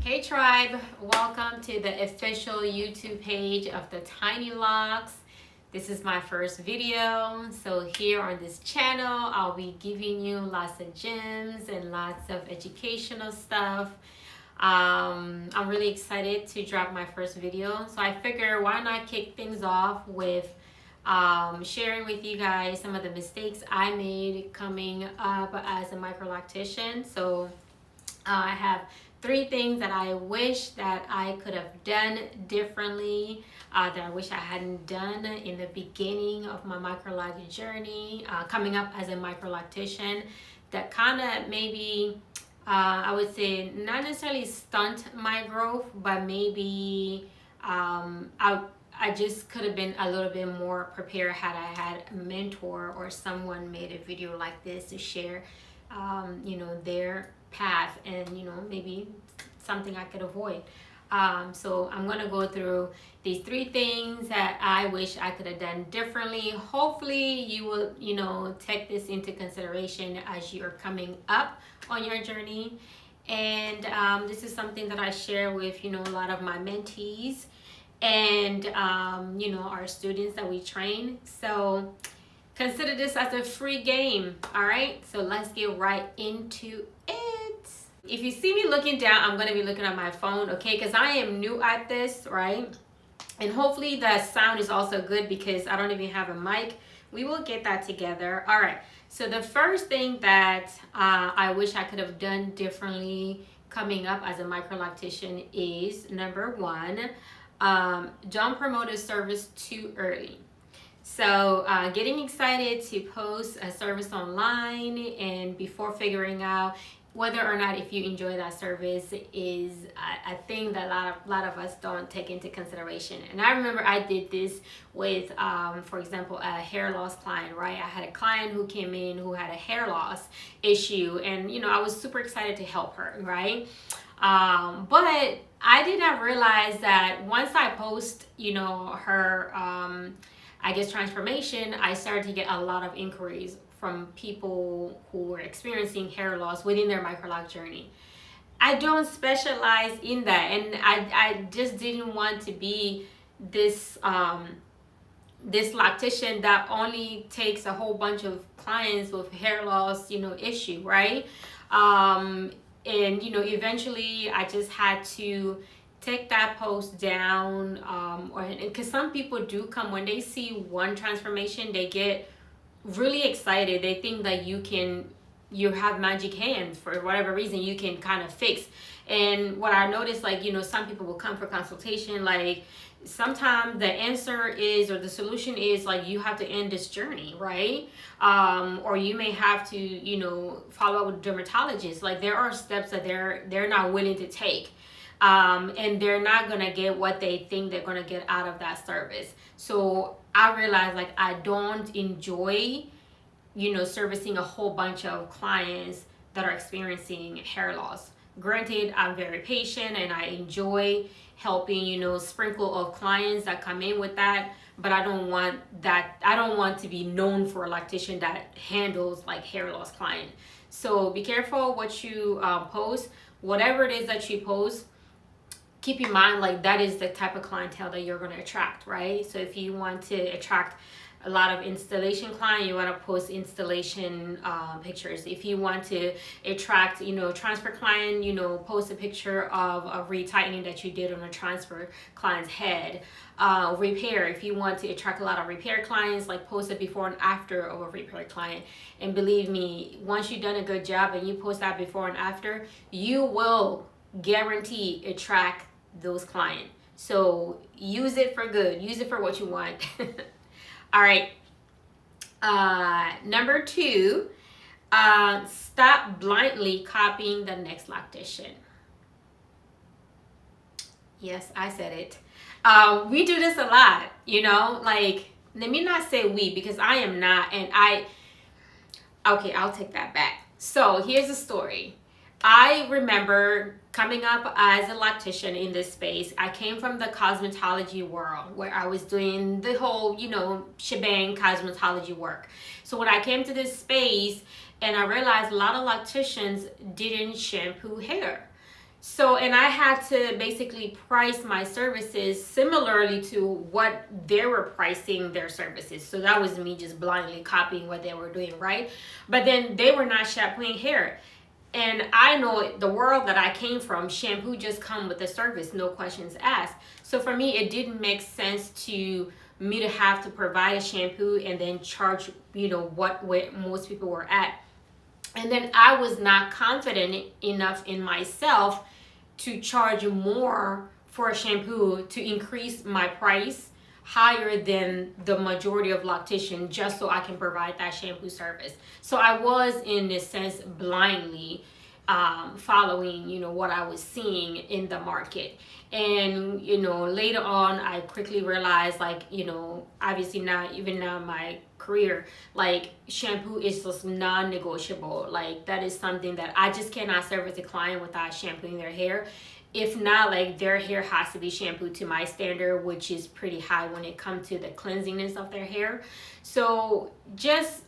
Hey tribe, welcome to the official YouTube page of the Tiny Locks. This is my first video, so here on this channel I'll be giving you lots of gems and lots of educational stuff. I'm really excited to drop my first video, so I figure why not kick things off with sharing with you guys some of the mistakes I made coming up as a microloctician. So I have 3 things that I wish that I could have done differently, that I wish I hadn't done in the beginning of my microloc journey, coming up as a microloctician, that kind of maybe, I would say, not necessarily stunt my growth, but maybe I just could have been a little bit more prepared had I had a mentor or someone made a video like this to share, their path and, maybe something I could avoid. So I'm going to go through these 3 things that I wish I could have done differently. Hopefully you will, take this into consideration as you're coming up on your journey. And this is something that I share with, a lot of my mentees and, our students that we train. So consider this as a free game. All right, so let's get right into it. If you see me looking down, I'm going to be looking at my phone, okay, because I am new at this, right? And hopefully the sound is also good because I don't even have a mic. We will get that together. All right, so the first thing that I wish I could have done differently coming up as a microloctician is, number 1, don't promote a service too early. So getting excited to post a service online and before figuring out whether or not if you enjoy that service is a thing that a lot of us don't take into consideration. And I remember I did this with, for example, a hair loss client, right? I had a client who came in who had a hair loss issue, and I was super excited to help her, right? But I did not realize that once I post, her, transformation, I started to get a lot of inquiries from people who were experiencing hair loss within their microloc journey. I don't specialize in that, and I just didn't want to be this this loctician that only takes a whole bunch of clients with hair loss issue, right? And eventually I just had to take that post down, or because some people do come when they see one transformation, they get really excited. They think that you have magic hands for whatever reason, you can kind of fix. And what I noticed, some people will come for consultation, sometimes the answer is, or the solution is, you have to end this journey, right? Or you may have to follow up with dermatologists. There are steps that they're not willing to take, and they're not gonna get what they think they're gonna get out of that service. So I realized I don't enjoy servicing a whole bunch of clients that are experiencing hair loss. Granted, I'm very patient and I enjoy helping sprinkle of clients that come in with that, but I don't want to be known for a loctician that handles hair loss client. So be careful what you post. Whatever it is that you post, keep in mind that is the type of clientele that you're going to attract, right? So if you want to attract a lot of installation client, you want to post installation pictures. If you want to attract transfer client, post a picture of a retightening that you did on a transfer client's head. Repair, if you want to attract a lot of repair clients, post a before and after of a repair client. And believe me, once you've done a good job and you post that before and after, you will guarantee attract those clients. So use it for good, use it for what you want. All right, number 2, stop blindly copying the next loctician. Yes, I said it. We do this a lot, let me not say we, because I am not, and okay, I'll take that back. So here's the story. I remember coming up as a loctician in this space. I came from the cosmetology world where I was doing the whole, shebang cosmetology work. So when I came to this space and I realized a lot of locticians didn't shampoo hair. So, and I had to basically price my services similarly to what they were pricing their services. So that was me just blindly copying what they were doing, right? But then they were not shampooing hair. And I know the world that I came from, shampoo just come with the service, no questions asked. So for me, it didn't make sense to me to have to provide a shampoo and then charge, what most people were at. And then I was not confident enough in myself to charge more for a shampoo to increase my price higher than the majority of locticians just so I can provide that shampoo service. So I was in this sense blindly following what I was seeing in the market. And later on I quickly realized, like, obviously now, even now in my career, like, shampoo is just non-negotiable. Like, that is something that I just cannot service a client without shampooing their hair. If not, like, their hair has to be shampooed to my standard, which is pretty high when it comes to the cleansiness of their hair. So just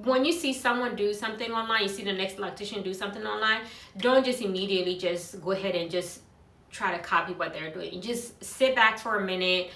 when you see someone do something online, you see the next loctician do something online, don't just immediately just go ahead and just try to copy what they're doing. Just sit back for a minute,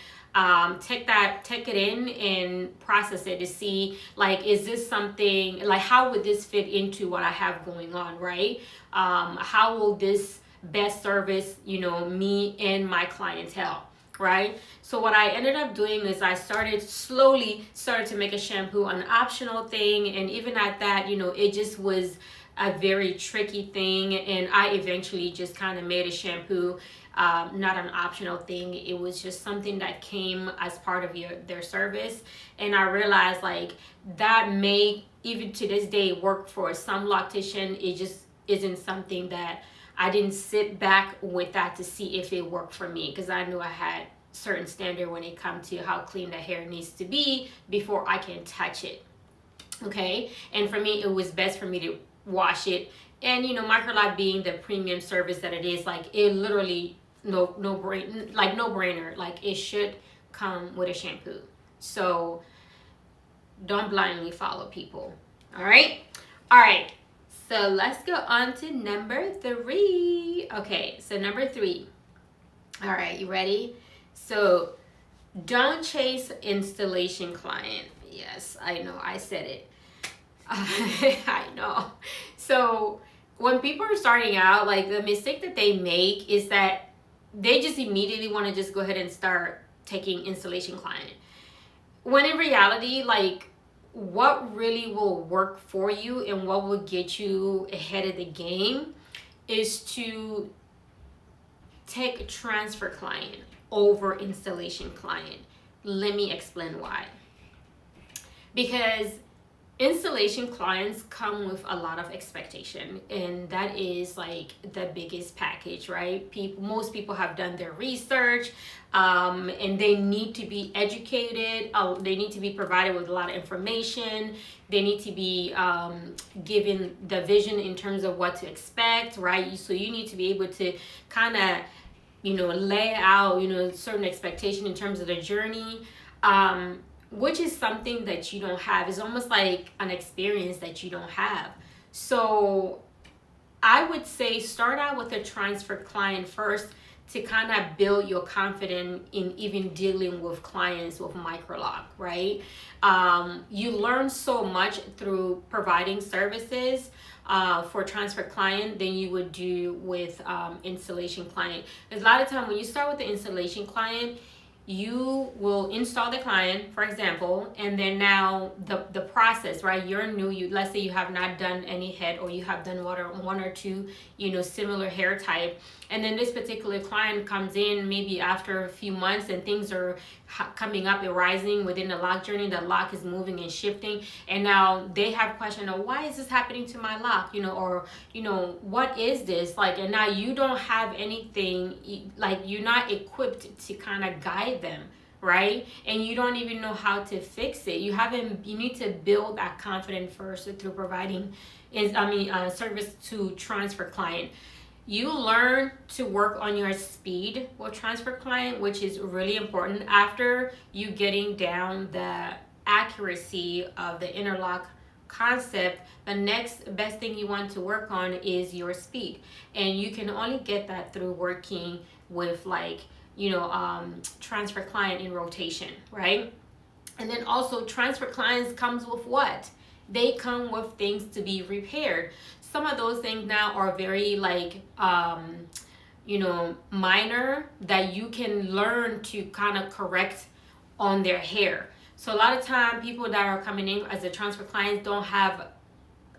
take it in and process it to see, like, is this something, like, how would this fit into what I have going on, right? How will this best service me and my clientele, right? So what I ended up doing is I slowly started to make a shampoo an optional thing. And even at that, it just was a very tricky thing. And I eventually just kind of made a shampoo not an optional thing. It was just something that came as part of their service. And I realized, like, that may, even to this day, work for some loctician. It just isn't something that I didn't sit back with that to see if it worked for me, because I knew I had certain standard when it comes to how clean the hair needs to be before I can touch it. Okay, and for me, it was best for me to wash it. And Microloc being the premium service that it is, like, it literally no brainer. Like, it should come with a shampoo. So don't blindly follow people. All right. So let's go on to number 3. Okay, so number 3. All right, you ready? So don't chase installation client. Yes, I know, I said it. I know. So when people are starting out, like, the mistake that they make is that they just immediately want to just go ahead and start taking installation client. When in reality, like, what really will work for you and what will get you ahead of the game is to take a transfer client over installation client. Let me explain why. Because installation clients come with a lot of expectation, and that is like the biggest package, right? Most people have done their research, and they need to be educated. They need to be provided with a lot of information. They need to be given the vision in terms of what to expect, right? So you need to be able to kind of, lay out, certain expectation in terms of the journey. Which is something that you don't have. It's almost like an experience that you don't have. So I would say start out with a transfer client first to kind of build your confidence in even dealing with clients with Microloc, right? You learn so much through providing services for transfer client than you would do with installation client. There's a lot of time when you start with the installation client, you will install the client, for example, and then now the process, right? You're new. Let's say you have not done any head, or you have done one or two, similar hair type, and then this particular client comes in maybe after a few months, and things are coming up and rising within the lock journey. The lock is moving and shifting, and now they have question of, why is this happening to my lock? Or what is this like? And now you don't have anything, like, you're not equipped to kind of guide them, right? And you don't even know how to fix it. You need to build that confidence first through providing service to transfer client. You learn to work on your speed with transfer client, which is really important. After you getting down the accuracy of the interlock concept, the next best thing you want to work on is your speed. And you can only get that through working with like, transfer client in rotation, right? And then also transfer clients comes with what? They come with things to be repaired. Some of those things now are very like, minor, that you can learn to kind of correct on their hair. So a lot of time people that are coming in as a transfer clients don't have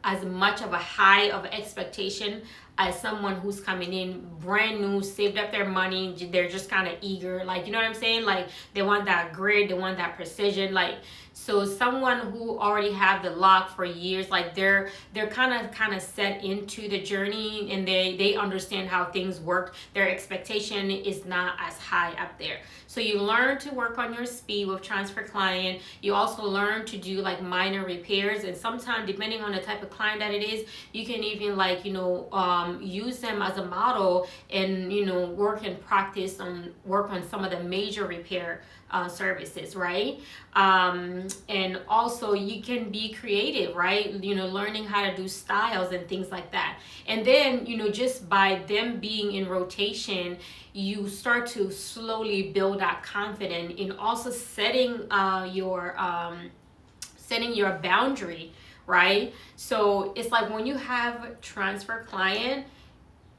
as much of a high of expectation as someone who's coming in brand new, saved up their money, they're just kind of eager, like, you know what I'm saying, like they want that grit, they want that precision. Like, so someone who already have the lock for years, like they're kind of set into the journey, and they understand how things work. Their expectation is not as high up there. So you learn to work on your speed with transfer client. You also learn to do like minor repairs, and sometimes depending on the type of client that it is, you can even like use them as a model and work and practice on work on some of the major repair services, right? And also you can be creative, right? Learning how to do styles and things like that. And then just by them being in rotation, you start to slowly build that confidence in also setting your boundary, right? So it's like when you have transfer client,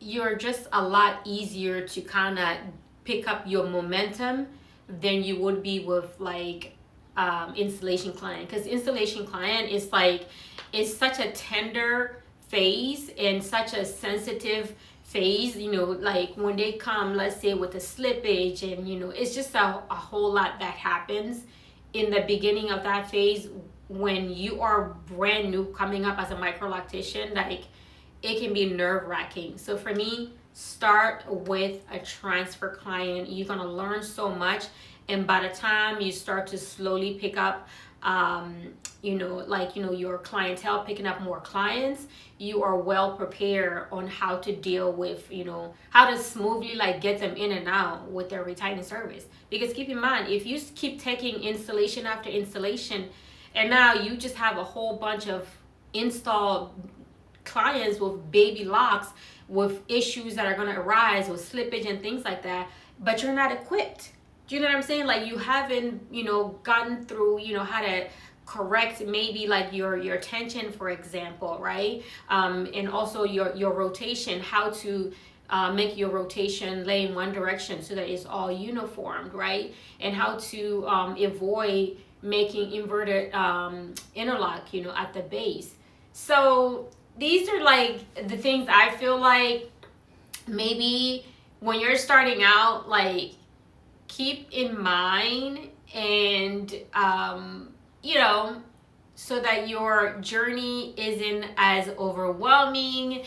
you're just a lot easier to kind of pick up your momentum than you would be with like installation client, because installation client is like, it's such a tender phase and such a sensitive phase, like when they come, let's say with a slippage, and it's just a whole lot that happens in the beginning of that phase when you are brand new coming up as a microloctician. Like, it can be nerve-wracking. So for me, start with a transfer client. You're gonna learn so much, and by the time you start to slowly pick up your clientele, picking up more clients, you are well prepared on how to deal with, how to smoothly like get them in and out with their retightening service. Because keep in mind, if you keep taking installation after installation, and now you just have a whole bunch of installed clients with baby locks, with issues that are going to arise with slippage and things like that, but you're not equipped. Do you know what I'm saying? Like, you haven't gotten through how to correct maybe like your tension, for example, right? And also your rotation, how to make your rotation lay in one direction so that it's all uniformed, right? And how to avoid making inverted interlock at the base. So these are like the things I feel like maybe when you're starting out, like, keep in mind, and so that your journey isn't as overwhelming.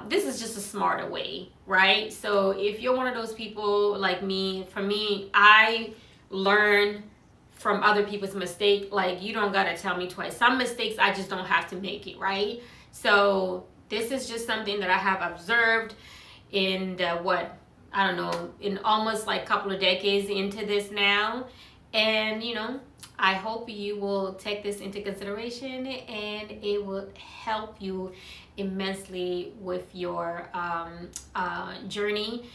This is just a smarter way, right? So if you're one of those people like me, for me, I learn from other people's mistake. Like, you don't gotta tell me twice. Some mistakes I just don't have to make it, right? So this is just something that I have observed in in almost like a couple of decades into this now. And I hope you will take this into consideration, and it will help you immensely with your journey.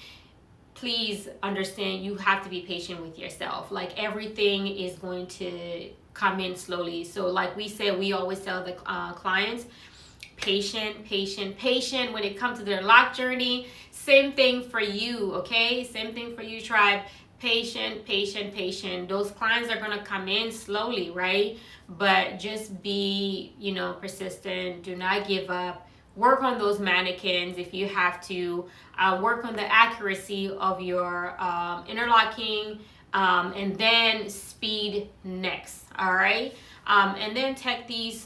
Please understand, you have to be patient with yourself. Like, everything is going to come in slowly. So like we say, we always tell the clients, patient when it comes to their lock journey. Same thing for you, okay? Same thing for you, tribe. Patient. Those clients are going to come in slowly, right? But just be persistent. Do not give up. Work on those mannequins if you have to. Work on the accuracy of your interlocking, and then speed next. All right. And then take these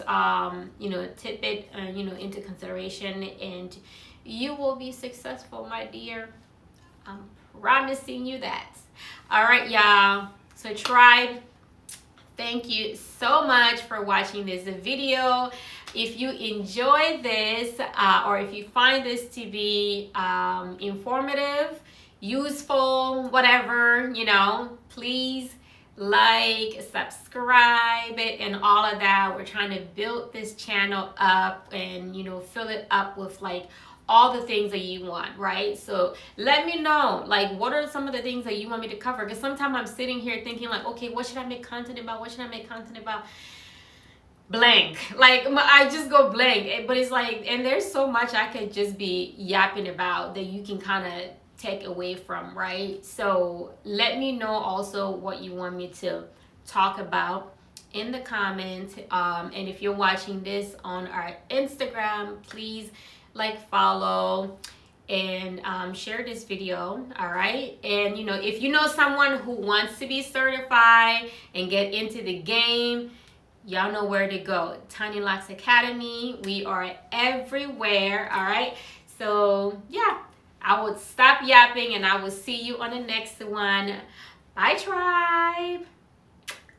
tidbit into consideration, and you will be successful, my dear. I'm promising you that. All right, y'all. So tribe, thank you so much for watching this video. If you enjoyed this, or if you find this to be informative, useful, whatever, please like, subscribe, and all of that. We're trying to build this channel up and, you know, fill it up with like all the things that you want, right? So let me know, like, what are some of the things that you want me to cover? Because sometimes I'm sitting here thinking like, okay, what should I make content about? What should I make content about? Blank. Like, I just go blank. But it's like, and there's so much I could just be yapping about that you can kind of take away from, right? So let me know also what you want me to talk about in the comments. And if you're watching this on our Instagram, please like, follow, and share this video. All right, and you know, if you know someone who wants to be certified and get into the game, y'all know where to go. Tiny Locks Academy. We are everywhere. All right, so yeah, I would stop yapping and I will see you on the next one. Bye, tribe.